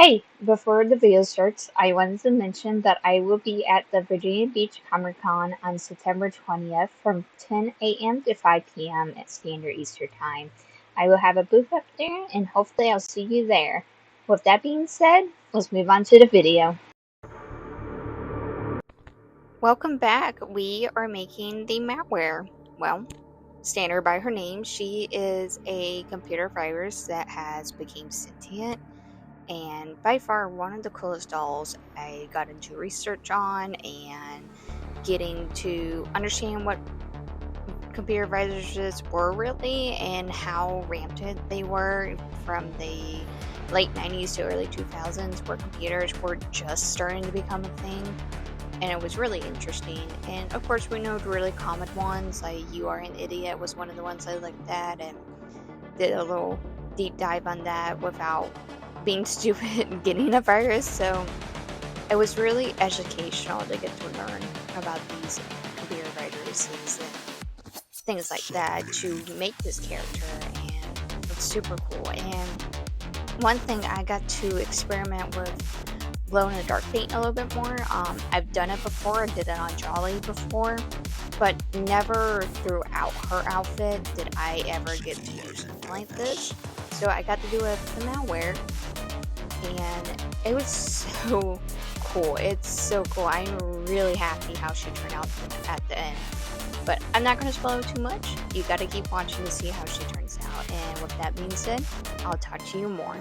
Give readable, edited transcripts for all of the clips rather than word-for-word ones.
Hey, before the video starts, I wanted to mention that I will be at the Virginia Beach Comic Con on September 20th from 10 a.m. to 5 p.m. at Standard Eastern Time. I will have a booth up there and hopefully I'll see you there. With that being said, let's move on to the video. Welcome back. We are making the Malware. Well, Standard by her name, she is a computer virus that has become sentient and by far one of the coolest dolls I got into research on and getting to understand what computer viruses were really and how rampant they were from the late 90s to early 2000s where computers were just starting to become a thing, and it was really interesting. And of course we know the really common ones like You Are an Idiot was one of the ones I looked at and did a little deep dive on that without being stupid and getting a virus. So it was really educational to get to learn about these computer viruses and things like that to make this character, and it's super cool. And one thing I got to experiment with glow in the dark paint a little bit more. I've done it before, I did it on Jolly before, but never throughout her outfit did I ever get to do something like this. So I got to do it with the Malware, and it was so cool. It's so cool. I'm really happy how she turned out at the end. But I'm not going to spoil too much. You got to keep watching to see how she turns out. And with that being said, I'll talk to you more.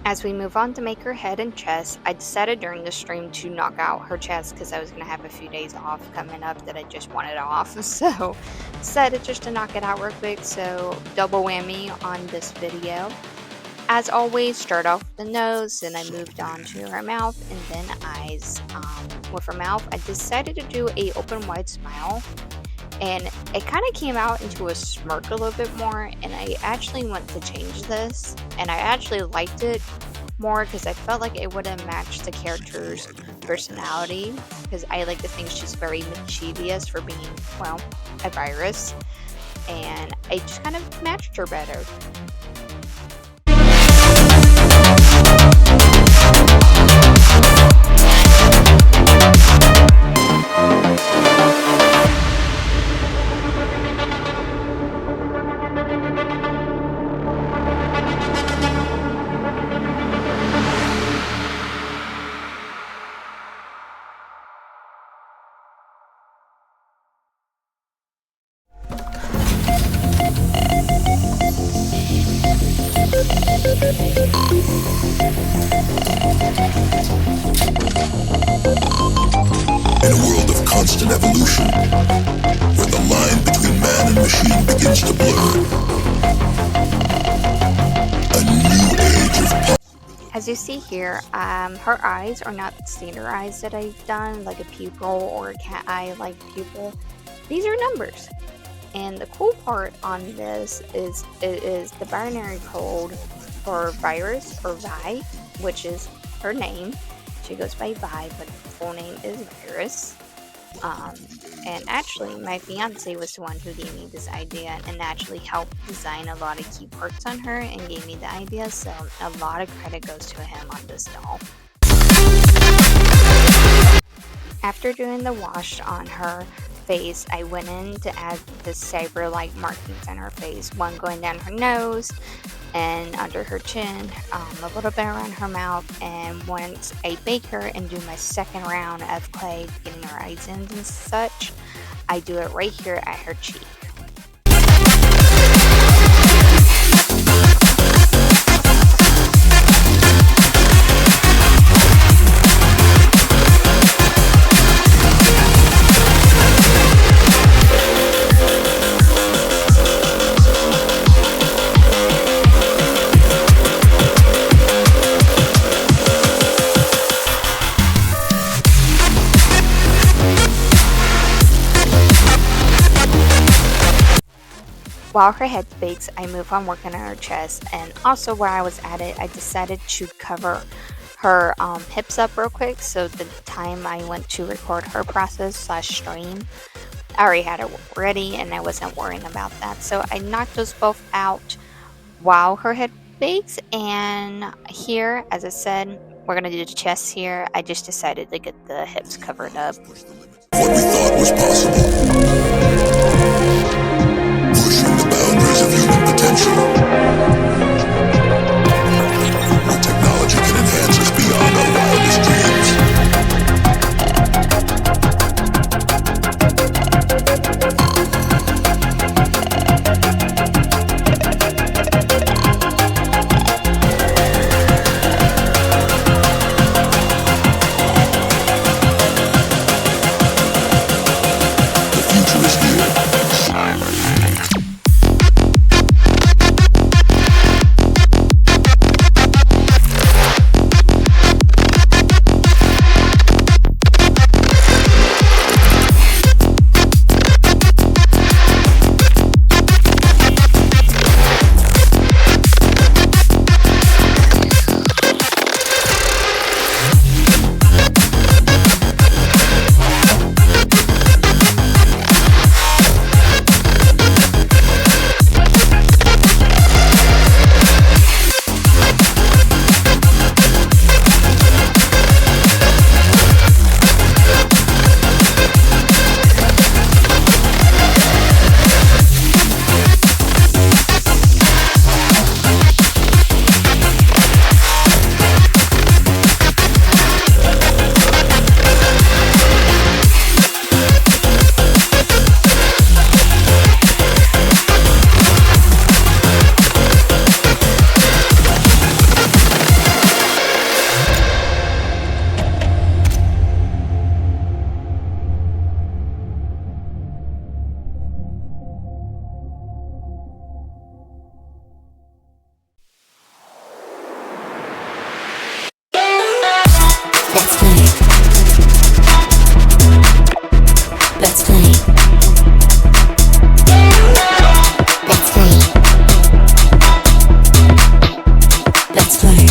As we move on to make her head and chest, I decided during the stream to knock out her chest because I was going to have a few days off coming up that I just wanted off. So decided just to knock it out real quick. So double whammy on this video. As always, start off with the nose, then I moved on to her mouth and then eyes. With her mouth, I decided to do a open wide smile. And it kind of came out into a smirk a little bit more, and I actually went to change this, and I actually liked it more because I felt like it would have matched the character's personality, because I like to think she's very mischievous for being, well, a virus, and I just kind of matched her better. In a world of constant evolution, where the line between man and machine begins to blur, a new age of possibility. As you see here, her eyes are not standard eyes that I've done, like a pupil or a cat eye like pupil. These are numbers. And the cool part on this is it is the binary code for virus, or Vi, which is her name. She goes by Vi, but her full name is Virus. And actually, my fiance was the one who gave me this idea and actually helped design a lot of key parts on her and gave me the idea, so a lot of credit goes to him on this doll. After doing the wash on her face, I went in to add the saber-like markings on her face, one going down her nose and under her chin, a little bit around her mouth, and once I bake her and do my second round of clay, getting her eyes in and such, I do it right here at her cheek. While her head bakes, I move on working on her chest, and also while I was at it, I decided to cover her hips up real quick so the time I went to record her process slash stream, I already had it ready and I wasn't worrying about that. So I knocked those both out while her head bakes, and here, as I said, we're gonna do the chest here. I just decided to get the hips covered up. What we thought was possible, pushing the boundaries of human potential. Where technology can enhance us beyond our wildest dreams. The future is here. Let's play. Let's play. Let's play. Let's play. Let's play.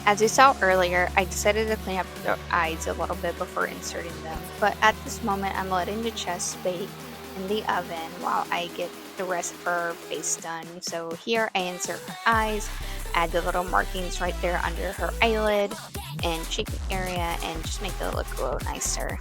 As you saw earlier, I decided to clean up the eyes a little bit before inserting them, but at this moment I'm letting the chest bake in the oven while I get the rest of her face done. So here I insert her eyes, add the little markings right there under her eyelid and cheek area, and just make it look a little nicer.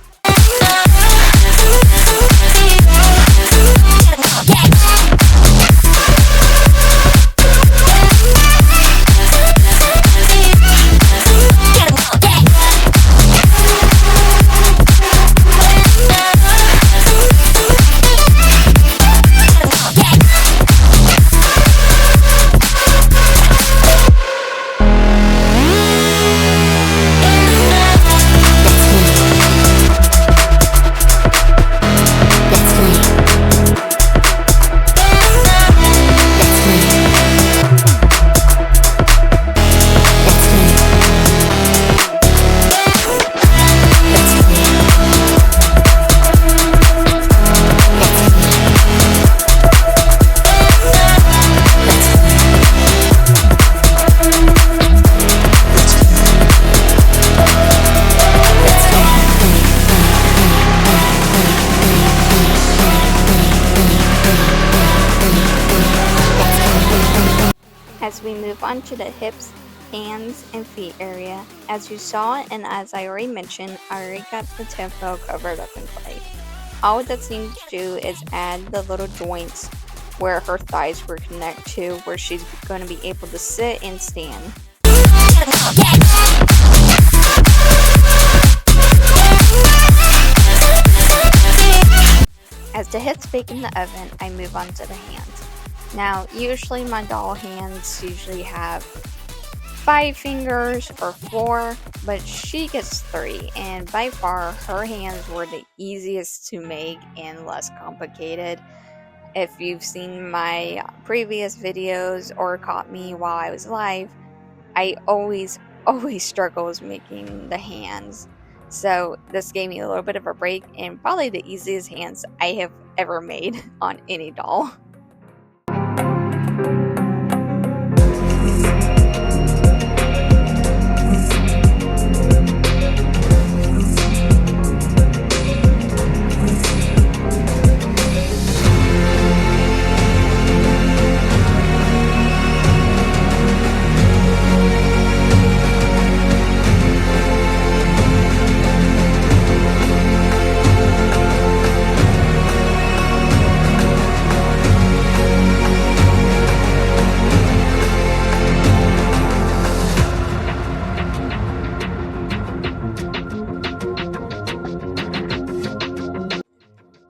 As we move on to the hips, hands, and feet area, as you saw and as I already mentioned, I already got the tempo covered up in clay. All that's needed to do is add the little joints where her thighs will connect to, where she's going to be able to sit and stand. As the hips bake in the oven, I move on to the hands. Now, usually my doll hands usually have 5 fingers or 4, but she gets 3, and by far her hands were the easiest to make and less complicated. If you've seen my previous videos or caught me while I was live, I always always struggles making the hands. So this gave me a little bit of a break and probably the easiest hands I have ever made on any doll.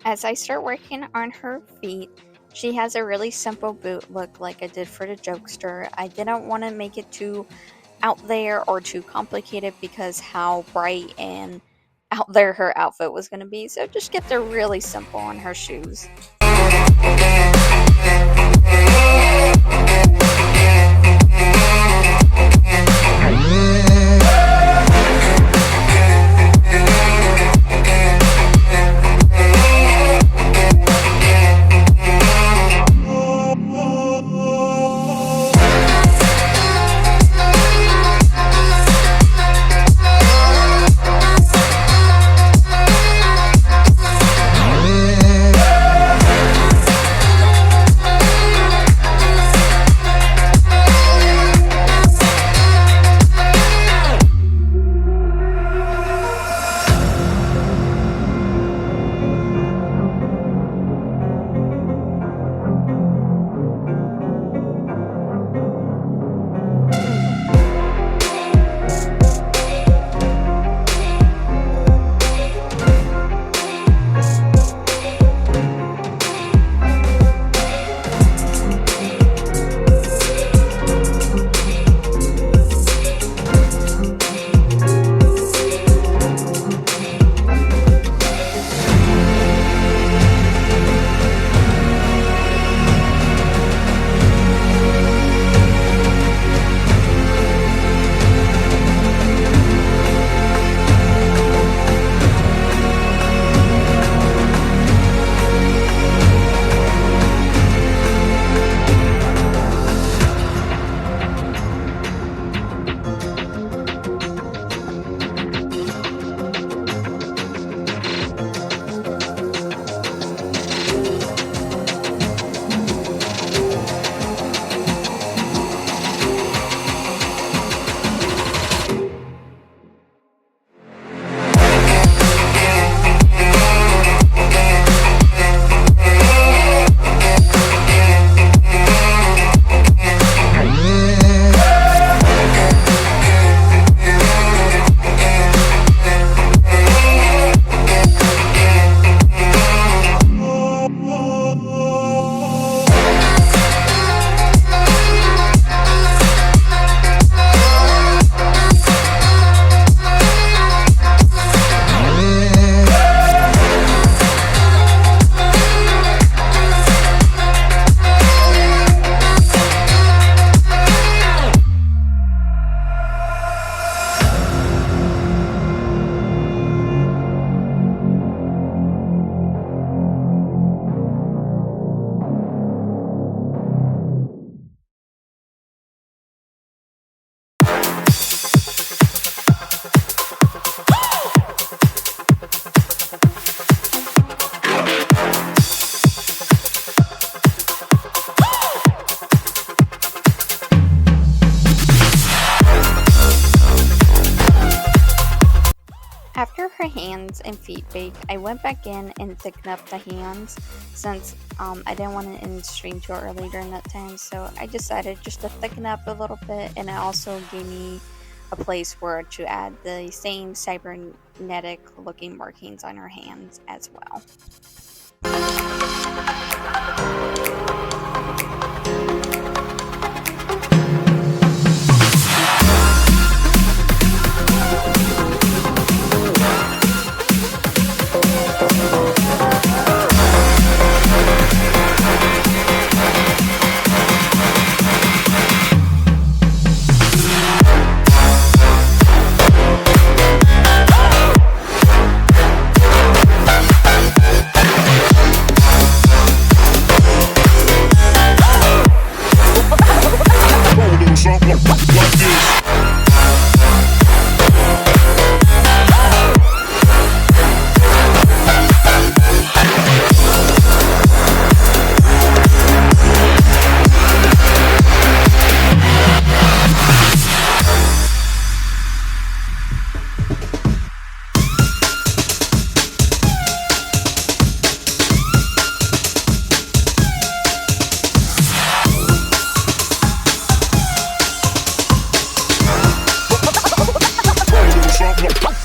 As I start working on her feet, she has a really simple boot look like I did for the jokester. I didn't want to make it too out there or too complicated because how bright and out there her outfit was going to be, so just kept it really simple on her shoes. After her hands and feet bake, I went back in and thickened up the hands since I didn't want to end the stream too early during that time. So I decided just to thicken up a little bit, and it also gave me a place where to add the same cybernetic looking markings on her hands as well. like this.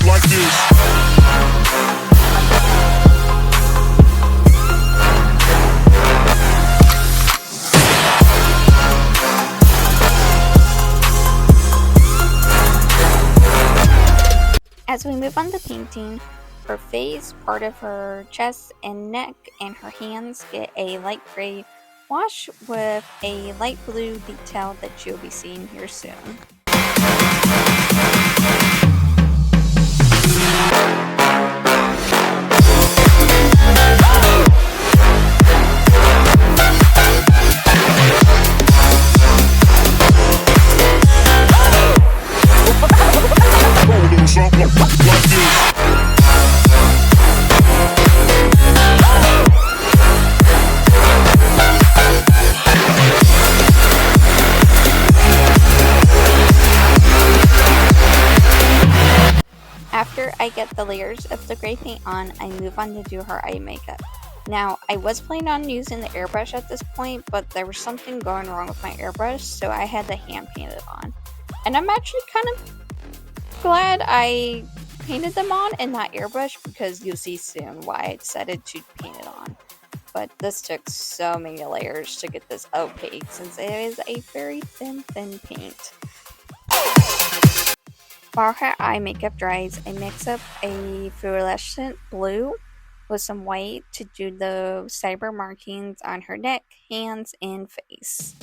Like this. As we move on to painting, her face, part of her chest and neck, and her hands get a light gray wash with a light blue detail that you'll be seeing here soon. After I get the layers of the gray paint on, I move on to do her eye makeup. Now, I was planning on using the airbrush at this point, but there was something going wrong with my airbrush, so I had to hand paint it on. And I'm actually kind of glad I painted them on and not airbrush, because you'll see soon why I decided to paint it on. But this took so many layers to get this opaque, since it is a very thin paint. While her eye makeup dries, I mix up a fluorescent blue with some white to do the cyber markings on her neck, hands, and face.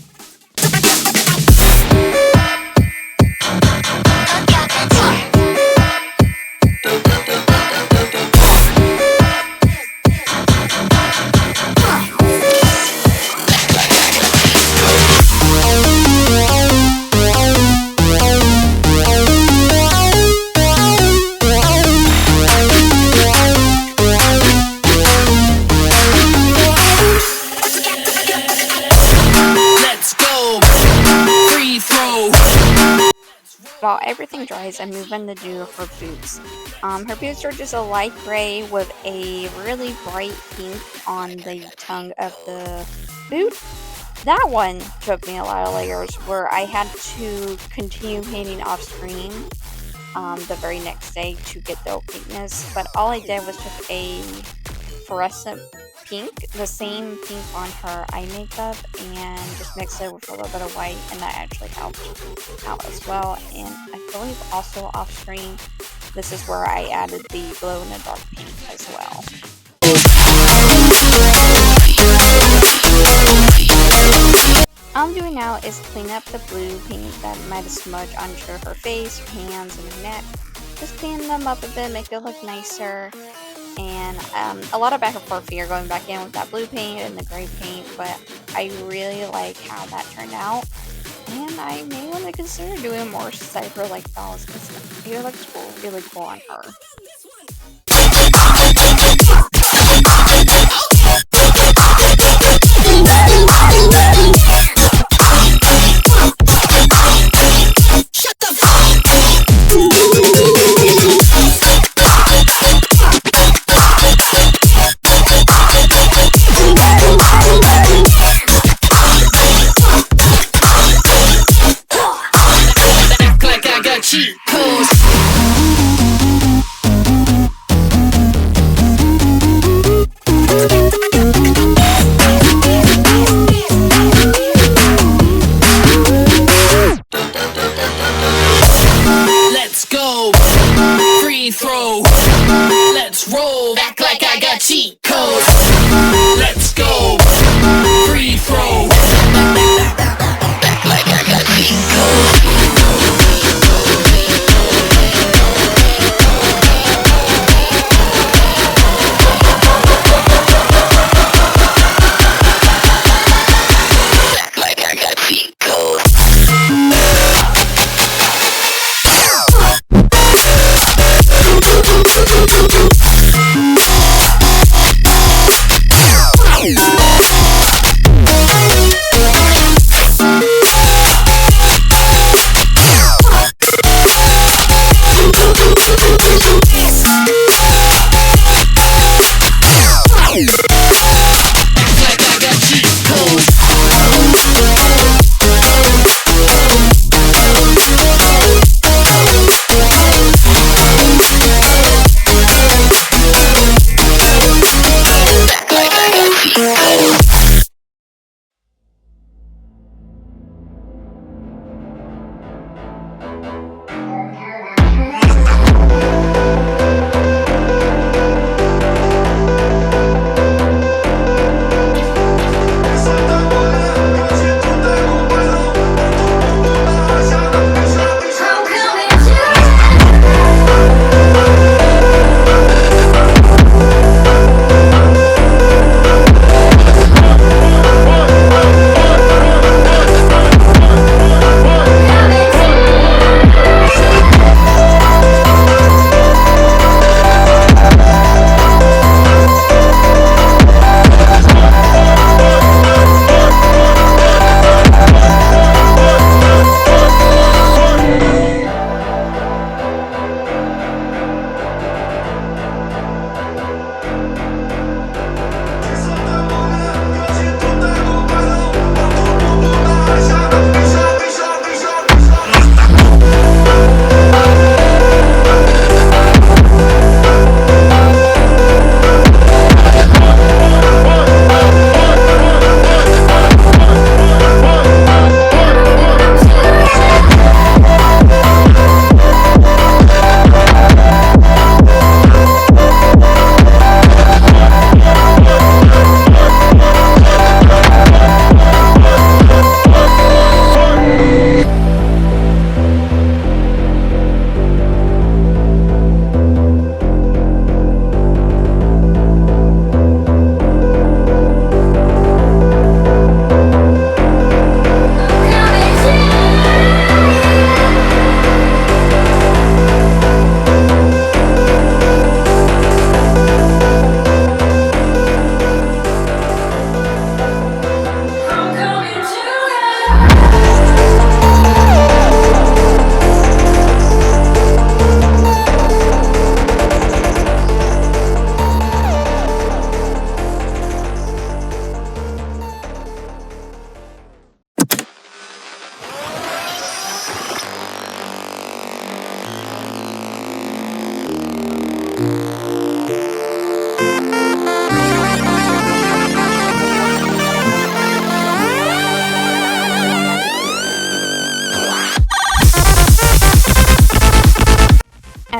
While everything dries, I move in to do her boots. Her boots are just a light gray with a really bright pink on the tongue of the boot. That one took me a lot of layers, where I had to continue painting off screen the very next day to get the opaqueness. But all I did was took a fluorescent pink, the same pink on her eye makeup, and just mixed it with a little bit of white, and that actually helped out as well. And I believe also off screen, this is where I added the glow in the dark pink as well. All I'm doing now is clean up the blue paint that might have smudged onto her face, her hands, and her neck. Just clean them up a bit, make it look nicer. And a lot of back and forth here, going back in with that blue paint and the gray paint, but I really like how that turned out, and I may want to consider doing more cyber like dolls, because it looks really cool on her. Let's go, free throw, let's roll, act like I got cheat codes. Let's go, free throw, act like I got cheat codes. Act like I got cheat codes.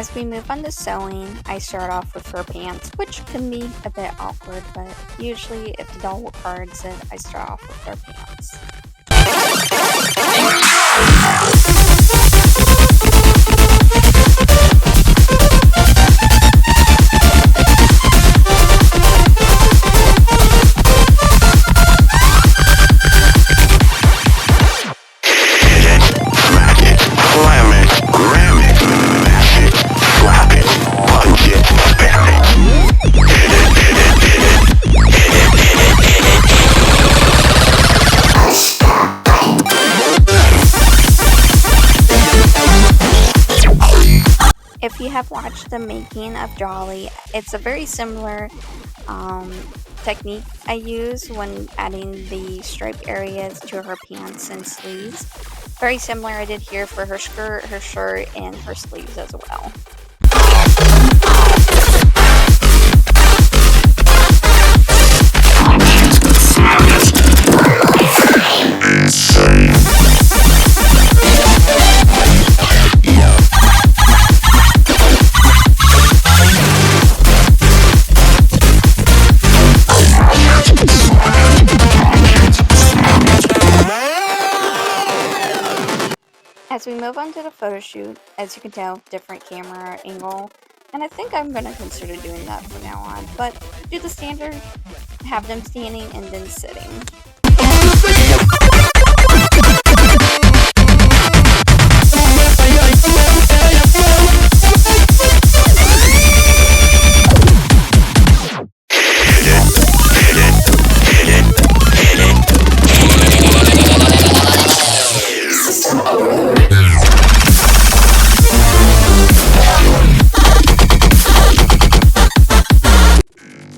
As we move on to sewing, I start off with her pants, which can be a bit awkward, but usually if the doll requires it, I start off with her pants. If you have watched the making of Jolly, it's a very similar technique I use when adding the stripe areas to her pants and sleeves. Very similar I did here for her skirt, her shirt, and her sleeves as well. As we move on to the photo shoot, as you can tell, different camera angle, and I think I'm going to consider doing that from now on, but do the standard, have them standing and then sitting.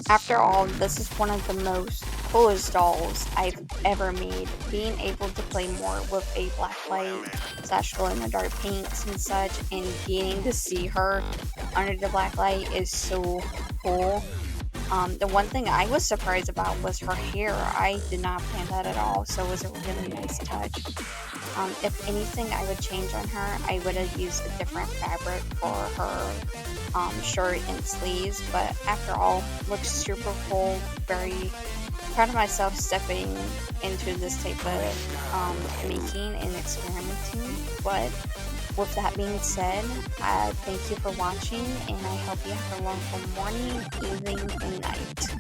After all, this is one of the most coolest dolls I've ever made. Being able to play more with a black light / glow in the dark paints and such, and getting to see her under the black light is so cool. The one thing I was surprised about was her hair. I did not plan that at all, so it was a really nice touch. If anything I would change on her, I would have used a different fabric for her shirt and sleeves, but after all, looks super cool. Very proud of myself stepping into this type of making and experimenting. But with that being said, thank you for watching, and I hope you have a wonderful morning, evening, and night.